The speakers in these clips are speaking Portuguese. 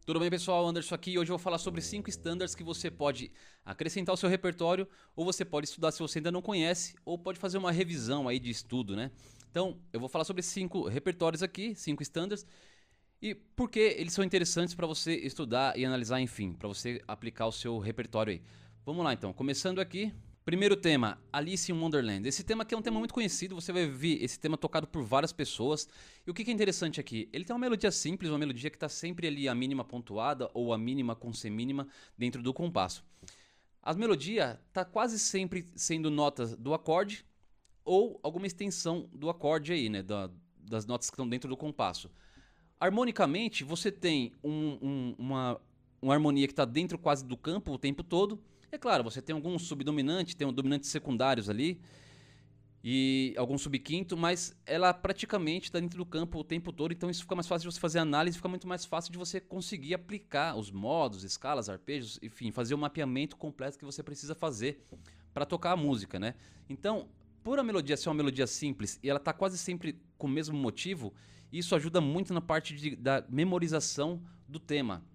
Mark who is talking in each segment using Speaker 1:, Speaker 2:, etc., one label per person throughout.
Speaker 1: Tudo bem, pessoal? Anderson aqui e hoje eu vou falar sobre 5 standards que você pode acrescentar ao seu repertório ou você pode estudar se você ainda não conhece ou pode fazer uma revisão aí de estudo, né? Então, eu vou falar sobre 5 repertórios aqui, 5 standards e por que eles são interessantes para você estudar e analisar, enfim, para você aplicar o seu repertório aí. Vamos lá então, começando aqui. Primeiro tema, Alice in Wonderland. Esse tema aqui é um tema muito conhecido, você vai ver esse tema tocado por várias pessoas. E o que é interessante aqui? Ele tem uma melodia simples, uma melodia que está sempre ali a mínima pontuada ou a mínima com semínima dentro do compasso. A melodia está quase sempre sendo notas do acorde ou alguma extensão do acorde aí, né? Das notas que estão dentro do compasso. Harmonicamente, você tem uma harmonia que está dentro quase do campo o tempo todo. É claro, você tem alguns subdominantes, tem dominantes secundários ali e algum subquinto, mas ela praticamente está dentro do campo o tempo todo, então isso fica mais fácil de você fazer análise, fica muito mais fácil de você conseguir aplicar os modos, escalas, arpejos, enfim, fazer o mapeamento completo que você precisa fazer para tocar a música, né? Então, por a melodia ser uma melodia simples e ela está quase sempre com o mesmo motivo, isso ajuda muito na parte da memorização do tema.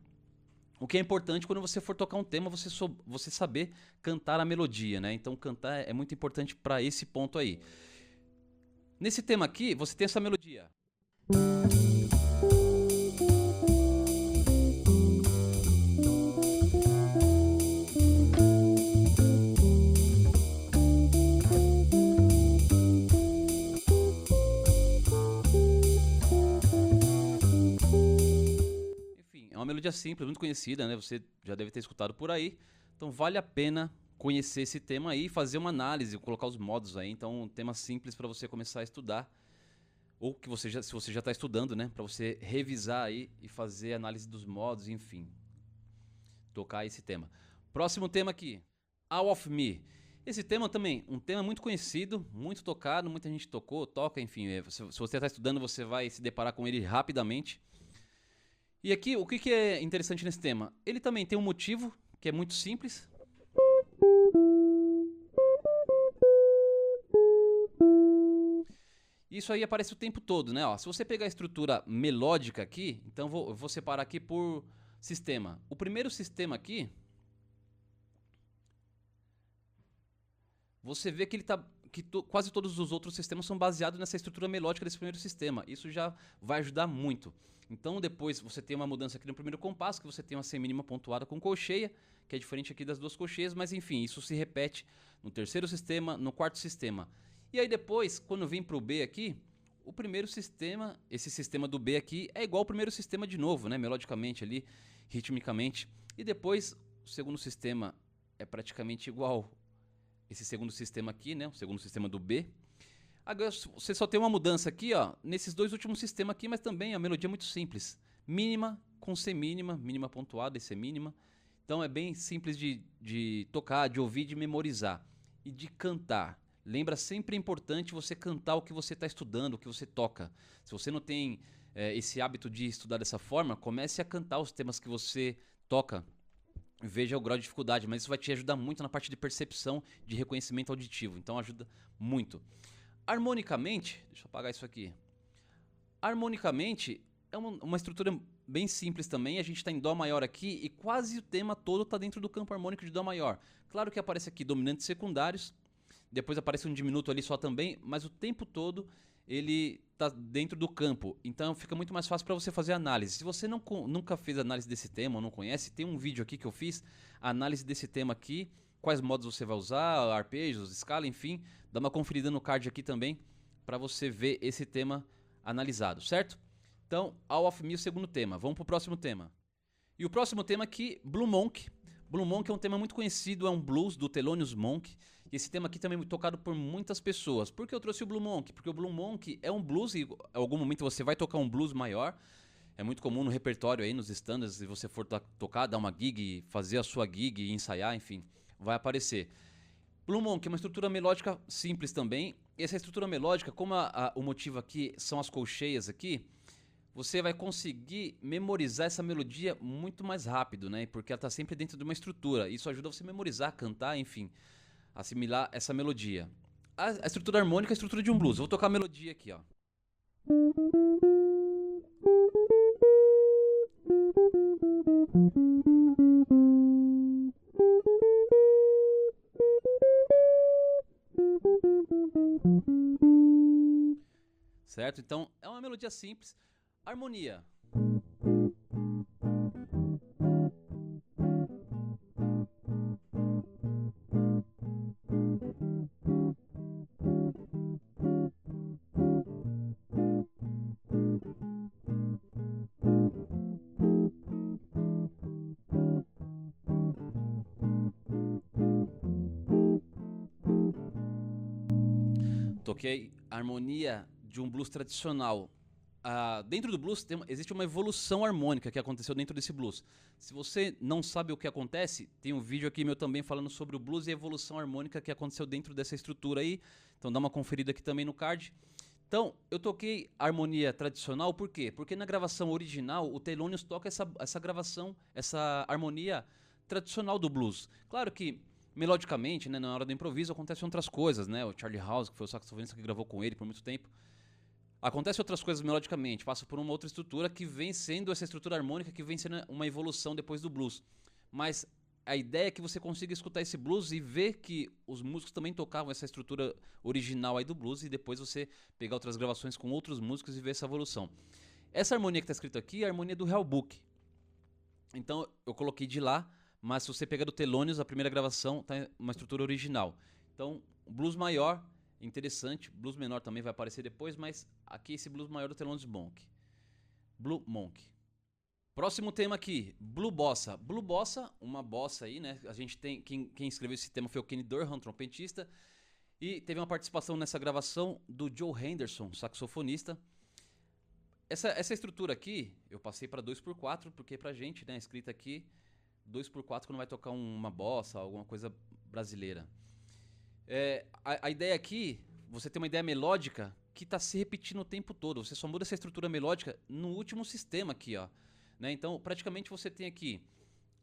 Speaker 1: O que é importante quando você for tocar um tema, você saber cantar a melodia, né? Então cantar é muito importante para esse ponto aí. Nesse tema aqui, você tem essa melodia. Enfim, é uma melodia simples, muito conhecida, né? Você já deve ter escutado por aí. Então vale a pena conhecer esse tema aí, fazer uma análise, colocar os modos aí. Então, um tema simples para você começar a estudar. Ou que você já, se você já está estudando, né? Para você revisar aí e fazer análise dos modos, enfim. Tocar esse tema. Próximo tema aqui. All of Me. Esse tema também, um tema muito conhecido, muito tocado, muita gente tocou, toca, enfim. Se você está estudando, você vai se deparar com ele rapidamente. E aqui, o que é interessante nesse tema? Ele também tem um motivo que é muito simples. Isso aí aparece o tempo todo, né? Ó, se você pegar a estrutura melódica aqui, então eu vou separar aqui por sistema. O primeiro sistema aqui, você vê que ele tá, quase todos os outros sistemas são baseados nessa estrutura melódica desse primeiro sistema. Isso já vai ajudar muito. Então depois você tem uma mudança aqui no primeiro compasso, que você tem uma semínima pontuada com colcheia, que é diferente aqui das duas colcheias, mas enfim, isso se repete no terceiro sistema, no quarto sistema. E aí depois, quando vem para o B aqui, o primeiro sistema, esse sistema do B aqui, é igual ao primeiro sistema de novo, né? Melodicamente ali, ritmicamente. E depois, o segundo sistema é praticamente igual esse segundo sistema aqui, né? O segundo sistema do B. Agora você só tem uma mudança aqui, ó, nesses dois últimos sistemas aqui, mas também a melodia é muito simples. Mínima com semínima, mínima pontuada e semínima. Então é bem simples de tocar, de ouvir, de memorizar e de cantar. Lembra, sempre é importante você cantar o que você está estudando, o que você toca. Se você não tem esse hábito de estudar dessa forma, comece a cantar os temas que você toca. Veja o grau de dificuldade, mas isso vai te ajudar muito na parte de percepção, de reconhecimento auditivo. Então ajuda muito. Harmonicamente, deixa eu apagar isso aqui. Harmonicamente é uma estrutura bem simples também. A gente está em Dó maior aqui e quase o tema todo está dentro do campo harmônico de Dó maior. Claro que aparece aqui dominantes secundários, depois aparece um diminuto ali só também, mas o tempo todo ele está dentro do campo, então fica muito mais fácil para você fazer análise. Se você nunca fez análise desse tema ou não conhece, tem um vídeo aqui que eu fiz, análise desse tema aqui, quais modos você vai usar, arpejos, escala, enfim, dá uma conferida no card aqui também para você ver esse tema analisado, certo? Então, All of Me, o segundo tema. Vamos para o próximo tema. E o próximo tema aqui, Blue Monk. Blue Monk é um tema muito conhecido, é um blues do Thelonious Monk. E esse tema aqui também é tocado por muitas pessoas. Por que eu trouxe o Blue Monk? Porque o Blue Monk é um blues e em algum momento você vai tocar um blues maior. É muito comum no repertório aí, nos standards, se você for tocar, dar uma gig, fazer a sua gig e ensaiar, enfim, vai aparecer. Blue Monk é uma estrutura melódica simples também. E essa estrutura melódica, como o motivo aqui são as colcheias aqui, você vai conseguir memorizar essa melodia muito mais rápido, né? Porque ela está sempre dentro de uma estrutura. Isso ajuda você a memorizar, cantar, enfim, assimilar essa melodia. A estrutura harmônica é a estrutura de um blues. Eu vou tocar a melodia aqui, ó. Certo? Então, é uma melodia simples. Harmonia. Toquei a harmonia de um blues tradicional. Dentro do blues existe uma evolução harmônica que aconteceu dentro desse blues. Se você não sabe o que acontece, tem um vídeo aqui meu também falando sobre o blues e a evolução harmônica que aconteceu dentro dessa estrutura aí. Então dá uma conferida aqui também no card. Então, eu toquei a harmonia tradicional, por quê? Porque na gravação original, o Thelonious toca essa gravação, essa harmonia tradicional do blues. Claro que, melodicamente, né, na hora do improviso, acontecem outras coisas, né? O Charlie House, que foi o saxofonista que gravou com ele por muito tempo, acontece outras coisas melodicamente, passa por uma outra estrutura que vem sendo essa estrutura harmônica, que vem sendo uma evolução depois do blues. Mas a ideia é que você consiga escutar esse blues e ver que os músicos também tocavam essa estrutura original aí do blues e depois você pegar outras gravações com outros músicos e ver essa evolução. Essa harmonia que está escrito aqui é a harmonia do Real Book. Então eu coloquei de lá, mas se você pegar do Thelonious, a primeira gravação tá uma estrutura original. Então, o blues maior, interessante, blues menor também vai aparecer depois, mas aqui esse blues maior do Thelonious Monk. Blue Monk. Próximo tema aqui, Blue Bossa. Blue Bossa, uma bossa aí, né? A gente tem quem escreveu esse tema foi o Kenny Dorham, trompetista, e teve uma participação nessa gravação do Joe Henderson, saxofonista. Essa estrutura aqui, eu passei para 2x4, porque pra gente, né, escrita aqui 2x4 quando vai tocar uma bossa, alguma coisa brasileira. A ideia aqui, você tem uma ideia melódica que está se repetindo o tempo todo. Você só muda essa estrutura melódica no último sistema aqui, ó. Né? Então, praticamente você tem aqui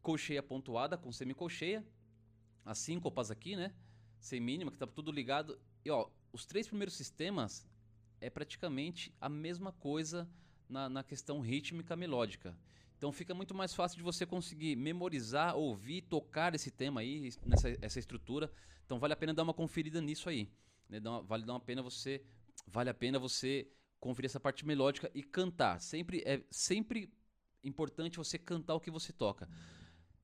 Speaker 1: colcheia pontuada com semicolcheia, as síncopas aqui, né? Semínima, que está tudo ligado. E ó, os três primeiros sistemas é praticamente a mesma coisa na questão rítmica melódica. Então fica muito mais fácil de você conseguir memorizar, ouvir, tocar esse tema aí, essa estrutura. Então vale a pena dar uma conferida nisso aí. Né? Vale a pena você conferir essa parte melódica e cantar. É sempre importante você cantar o que você toca.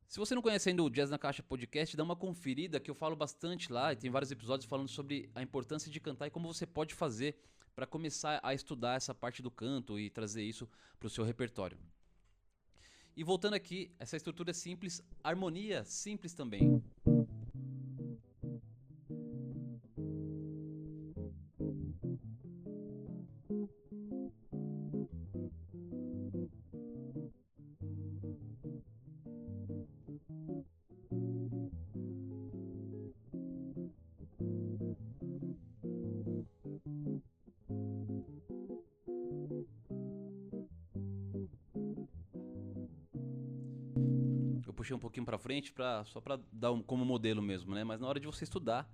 Speaker 1: Se você não conhece ainda o Jazz na Caixa Podcast, dá uma conferida que eu falo bastante lá e tem vários episódios falando sobre a importância de cantar e como você pode fazer para começar a estudar essa parte do canto e trazer isso para o seu repertório. E voltando aqui, essa estrutura é simples, harmonia simples também. Eu puxei um pouquinho para frente só para dar como modelo mesmo, né? Mas na hora de você estudar,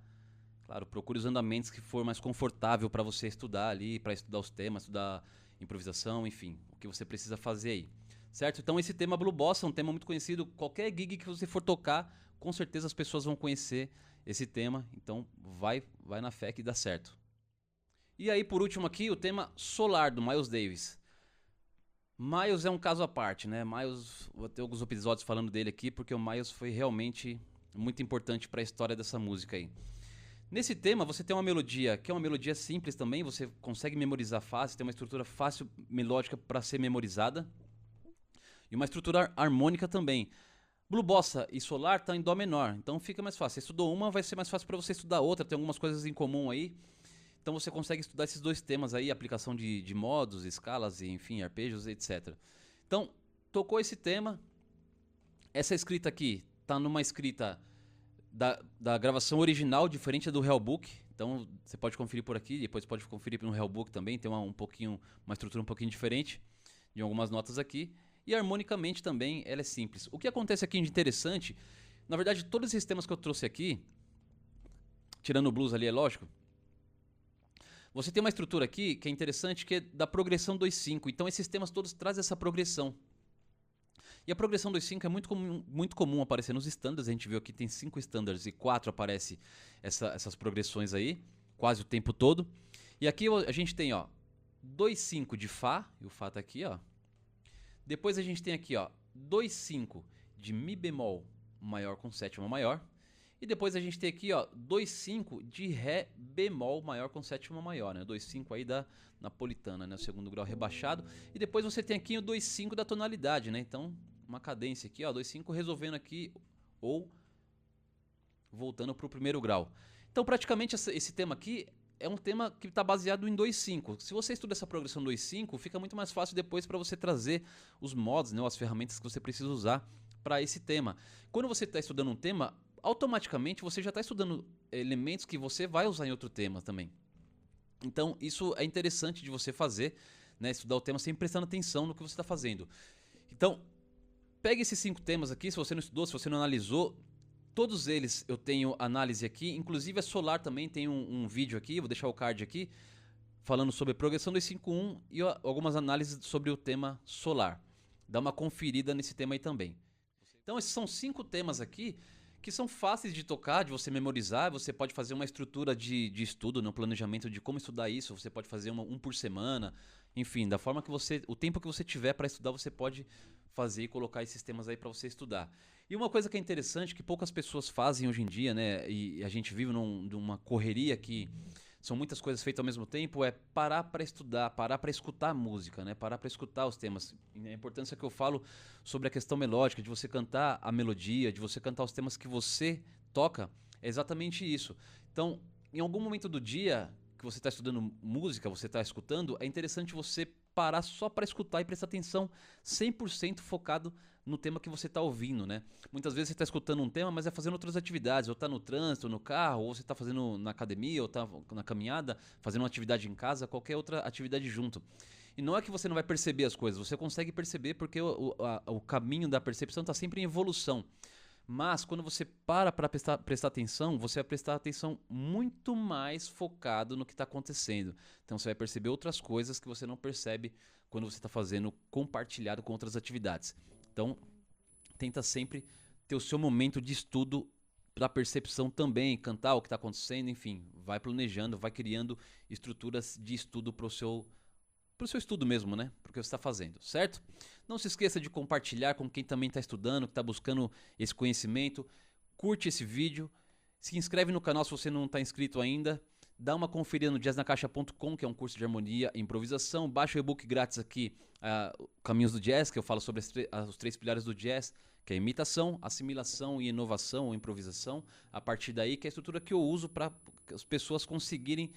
Speaker 1: claro, procure os andamentos que for mais confortável para você estudar ali, para estudar os temas, estudar improvisação, enfim, o que você precisa fazer aí. Certo? Então esse tema Blue Bossa é um tema muito conhecido. Qualquer gig que você for tocar, com certeza as pessoas vão conhecer esse tema. Então vai na fé que dá certo. E aí por último aqui o tema Solar do Miles Davis. Miles é um caso à parte, né? Miles, vou ter alguns episódios falando dele aqui, porque o Miles foi realmente muito importante para a história dessa música aí. Nesse tema, você tem uma melodia, que é uma melodia simples também, você consegue memorizar fácil, tem uma estrutura fácil, melódica para ser memorizada, e uma estrutura harmônica também. Blue Bossa e Solar tá em Dó menor, então fica mais fácil. Você estudou uma, vai ser mais fácil para você estudar outra, tem algumas coisas em comum aí. Então você consegue estudar esses dois temas aí, aplicação de modos, escalas, e, enfim, arpejos, etc. Então, tocou esse tema. Essa escrita aqui tá numa escrita da gravação original, diferente do Real Book. Então você pode conferir por aqui, depois pode conferir no Real Book também, tem uma estrutura um pouquinho diferente de algumas notas aqui. E harmonicamente também ela é simples. O que acontece aqui de interessante, na verdade todos esses temas que eu trouxe aqui, tirando o blues ali, é lógico, você tem uma estrutura aqui que é interessante, que é da progressão 2/5. Então esses temas todos trazem essa progressão. E a progressão 2/5 é muito comum aparecer nos standards. A gente viu aqui tem 5 standards e 4 aparece essas progressões aí, quase o tempo todo. E aqui a gente tem, ó, 2/5 de Fá, e o Fá tá aqui, ó. Depois a gente tem aqui, ó, 2/5 de Mi bemol maior com sétima maior. E depois a gente tem aqui, ó, 2/5 de Ré bemol maior com sétima maior, né? 2/5 aí da napolitana, né? O segundo grau rebaixado. E depois você tem aqui o 2/5 da tonalidade, né? Então, uma cadência aqui, ó, 2/5 resolvendo aqui ou voltando pro primeiro grau. Então, praticamente esse tema aqui é um tema que está baseado em 2/5. Se você estuda essa progressão 2/5, fica muito mais fácil depois para você trazer os mods, né, as ferramentas que você precisa usar para esse tema. Quando você está estudando um tema, automaticamente você já está estudando elementos que você vai usar em outro tema também. Então, isso é interessante de você fazer, né, estudar o tema sempre prestando atenção no que você está fazendo. Então, pegue esses 5 temas aqui, se você não estudou, se você não analisou, todos eles eu tenho análise aqui, inclusive a Solar também tem um vídeo aqui, vou deixar o card aqui, falando sobre progressão 2/5/1 e algumas análises sobre o tema Solar. Dá uma conferida nesse tema aí também. Então esses são 5 temas aqui que são fáceis de tocar, de você memorizar. Você pode fazer uma estrutura de estudo, no planejamento de como estudar isso. Você pode fazer um por semana, enfim, da forma que você, o tempo que você tiver para estudar, você pode fazer e colocar esses temas aí para você estudar. E uma coisa que é interessante, que poucas pessoas fazem hoje em dia, né, e a gente vive numa correria que são muitas coisas feitas ao mesmo tempo, é parar para estudar, parar para escutar a música, né, parar para escutar os temas. A importância que eu falo sobre a questão melódica, de você cantar a melodia, de você cantar os temas que você toca, é exatamente isso. Então, em algum momento do dia que você está estudando música, você está escutando, é interessante você parar só para escutar e prestar atenção 100% focado no tema que você está ouvindo, né? Muitas vezes você está escutando um tema, mas é fazendo outras atividades, ou está no trânsito, no carro, ou você está fazendo na academia, ou está na caminhada, fazendo uma atividade em casa, qualquer outra atividade junto. E não é que você não vai perceber as coisas, você consegue perceber porque o caminho da percepção está sempre em evolução. Mas quando você para prestar atenção, você vai prestar atenção muito mais focado no que está acontecendo. Então você vai perceber outras coisas que você não percebe quando você está fazendo compartilhado com outras atividades. Então tenta sempre ter o seu momento de estudo para percepção também, cantar o que está acontecendo, enfim, vai planejando, vai criando estruturas de estudo para o seu estudo mesmo, né? Porque você está fazendo, certo? Não se esqueça de compartilhar com quem também está estudando, que está buscando esse conhecimento. Curte esse vídeo, se inscreve no canal se você não está inscrito ainda. Dá uma conferida no jazznacaixa.com, que é um curso de harmonia e improvisação. Baixa o e-book grátis aqui, Caminhos do Jazz, que eu falo sobre os 3 pilares do jazz, que é imitação, assimilação e inovação ou improvisação. A partir daí, que é a estrutura que eu uso para as pessoas conseguirem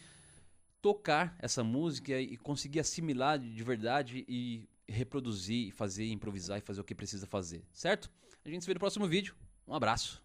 Speaker 1: tocar essa música e conseguir assimilar de verdade e reproduzir, fazer, improvisar e fazer o que precisa fazer, certo? A gente se vê no próximo vídeo. Um abraço.